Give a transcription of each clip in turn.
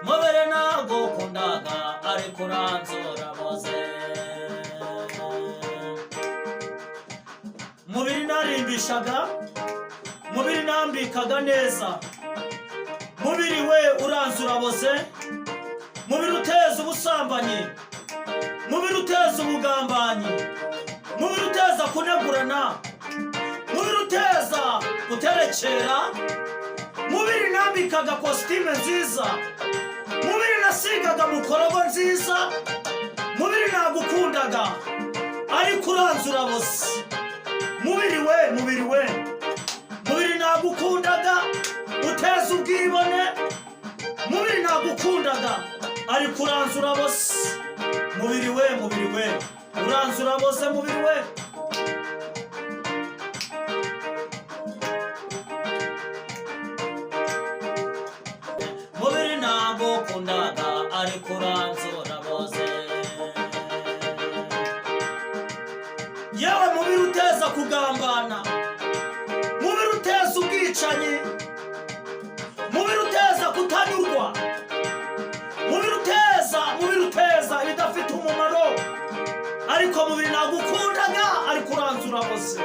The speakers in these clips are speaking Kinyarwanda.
mubiri nagukundaga ariko uranzura boze. Mubiri narimbishaga, mubiri nambikaga neza, mubiri we uranzura boze. Mubiri uteza ubusambanyi, mubiri uteza ubugambanyi, mubiri uteza kunegurana, mubiri uteza guterekera, mubiri nambikaga kositime nziza, mubiri nasigaga mukorogo nziza, mubiri nagukundaga ariko uranzura bose. Mubiri we, mubiri we, mubiri nagukundaga uteza ubwibone, mubiri nagukundaga ariko uranzura bose. Mubiri we, mubiri we, uranzura bose. Mubiri we, mubiri nagukundaga ariko uranzura bose. Yewe mubiri uteza kugambana, mubiri uteza ubwicanyi, mubiri uteza kutanyurwa, mubiri uteza ibidafite umumaro, ariko mubiri nagukundaga ariko uranzura bose.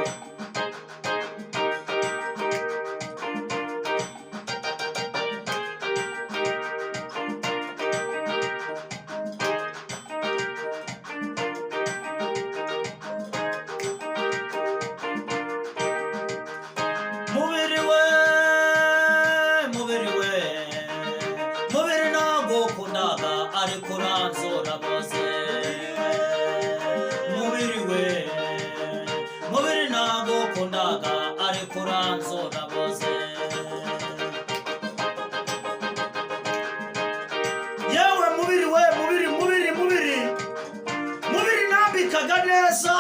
Mubiri we, mubiri we, mubiri nagukundaga ariko uranzura bose. Mubiri we, mubiri nagukundaga ariko uranzura bose. Yewe mubiri we, mubiri nambikaga neza,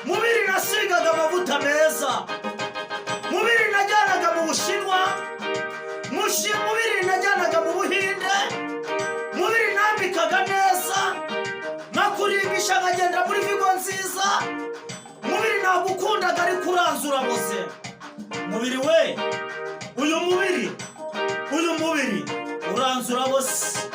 mubiri nasigaga amavuta meza, mubiri najyanaga mu Bushinwa, mubiri najyanaga mu Buhinde, mubiri nambikaga neza, nakurimbisha nkagenda muri vigo nziza, mubiri nagukundaga ariko uranzura bose. Mubiri we, uyu mubiri uranzura bose.